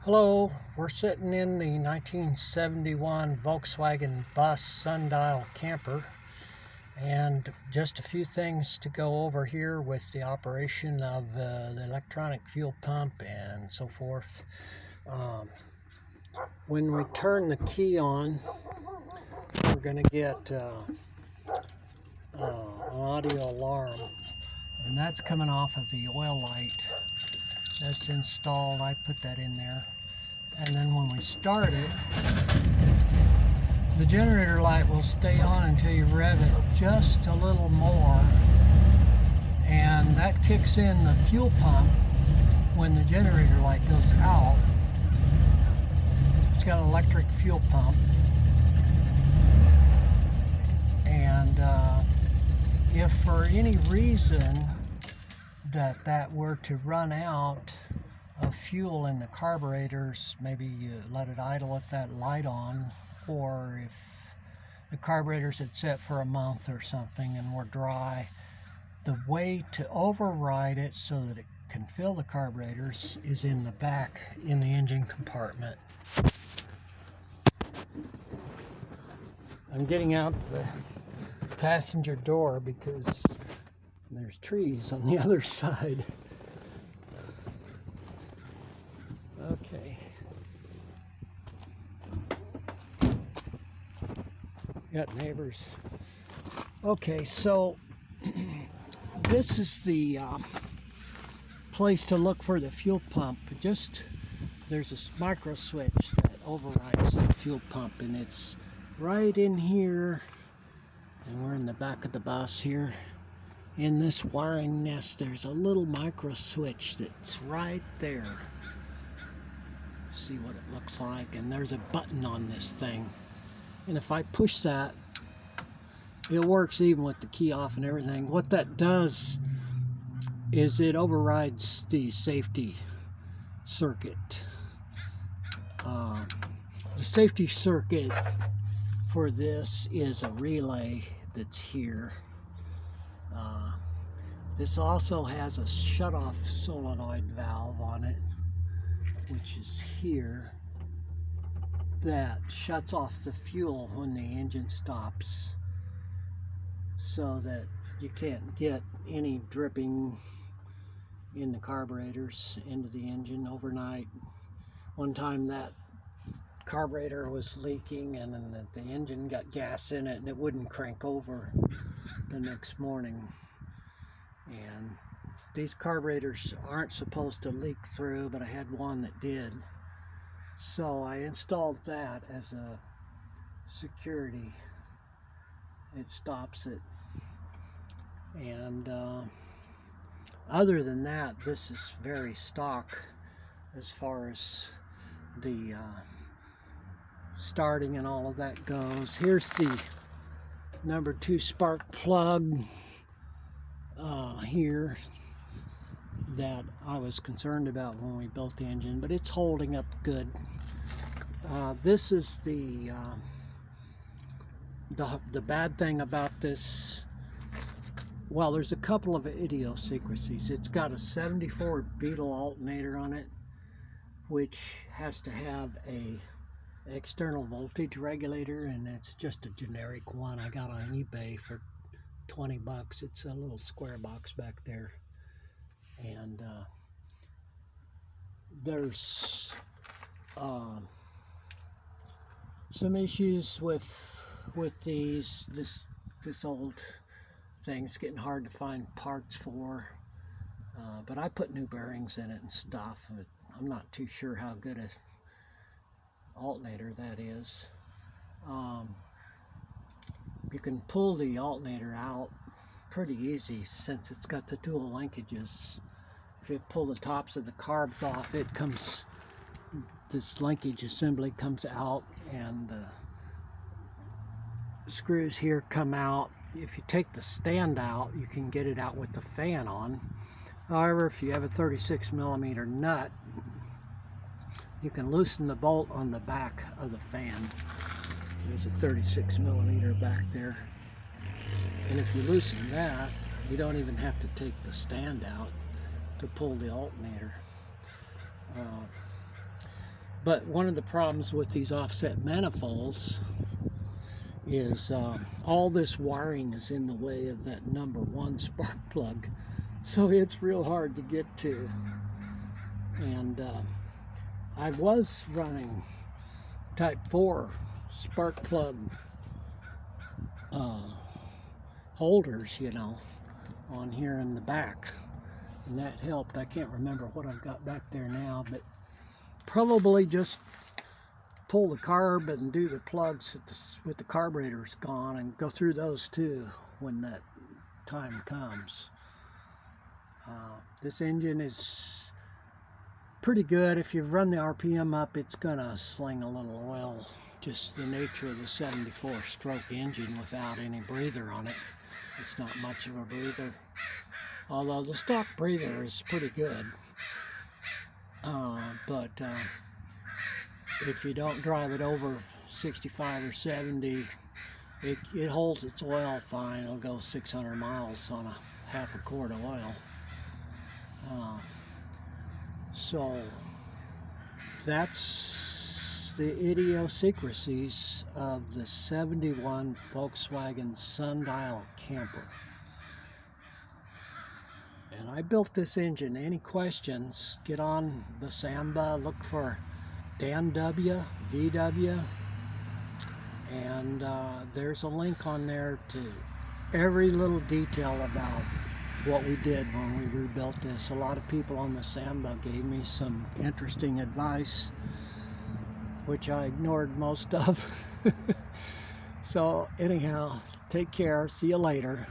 Hello, we're sitting in the 1971 Volkswagen bus Sundial camper, and just a few things to go over here with the operation of the electronic fuel pump and so forth. When we turn the key on, we're going to get an audio alarm, and that's coming off of the oil light that's installed. I put that in there. And then when we start it, the generator light will stay on until you rev it just a little more, and that kicks in the fuel pump when the generator light goes out. It's got an electric fuel pump, and if for any reason that were to run out of fuel in the carburetors, maybe you let it idle with that light on, or if the carburetors had set for a month or something and were dry, the way to override it so that it can fill the carburetors is in the back in the engine compartment. I'm getting out the passenger door because there's trees on the other side. Okay. Got neighbors. Okay, so this is the place to look for the fuel pump. There's a micro switch that overrides the fuel pump, and it's right in here. And we're in the back of the bus here. In this wiring nest, there's a little micro switch that's right there. See what it looks like, and there's a button on this thing, and if I push that, it works even with the key off and everything. What that does is it overrides the safety circuit. The safety circuit for this is a relay that's here. This also has a shut-off solenoid valve on it, which is here, that shuts off the fuel when the engine stops, so that you can't get any dripping in the carburetors into the engine overnight. One time that carburetor was leaking, and then the engine got gas in it and it wouldn't crank over the next morning. And these carburetors aren't supposed to leak through, but I had one that did. So I installed that as a security. It stops it. And other than that, this is very stock as far as the starting and all of that goes. Here's the number 2 spark plug here that I was concerned about when we built the engine, but it's holding up good. This is the bad thing about this. Well, there's a couple of idiosyncrasies. It's got a 74 Beetle alternator on it, which has to have a external voltage regulator, and it's just a generic one I got on eBay for 20 bucks. It's a little square box back there. And there's some issues with this old thing. It's getting hard to find parts for, but I put new bearings in it and stuff. I'm not too sure how good a alternator that is. You can pull the alternator out pretty easy since it's got the dual linkages. If you pull the tops of the carbs off, this linkage assembly comes out, and the screws here come out. If you take the stand out, you can get it out with the fan on. However, if you have a 36mm nut, you can loosen the bolt on the back of the fan. There's a 36mm back there. And if you loosen that, you don't even have to take the stand out to pull the alternator. But one of the problems with these offset manifolds is all this wiring is in the way of that #1 spark plug, so it's real hard to get to. And I was running type 4 spark plug holders, you know, on here in the back, and that helped. I can't remember what I've got back there now, but probably just pull the carb and do the plugs with the carburetors gone, and go through those too when that time comes. This engine is pretty good. If you run the RPM up, it's gonna sling a little oil. Just the nature of the 74 stroke engine without any breather on it. It's not much of a breather, although the stock breather is pretty good. But if you don't drive it over 65 or 70, it holds its oil fine. It'll go 600 miles on a half a quart of oil. So that's the idiosyncrasies of the 71 Volkswagen Sundial camper. And I built this engine. Any questions, get on the Samba, look for Dan W, VW, and there's a link on there to every little detail about what we did when we rebuilt this. A lot of people on the Samba gave me some interesting advice, which I ignored most of. So anyhow, take care. See you later.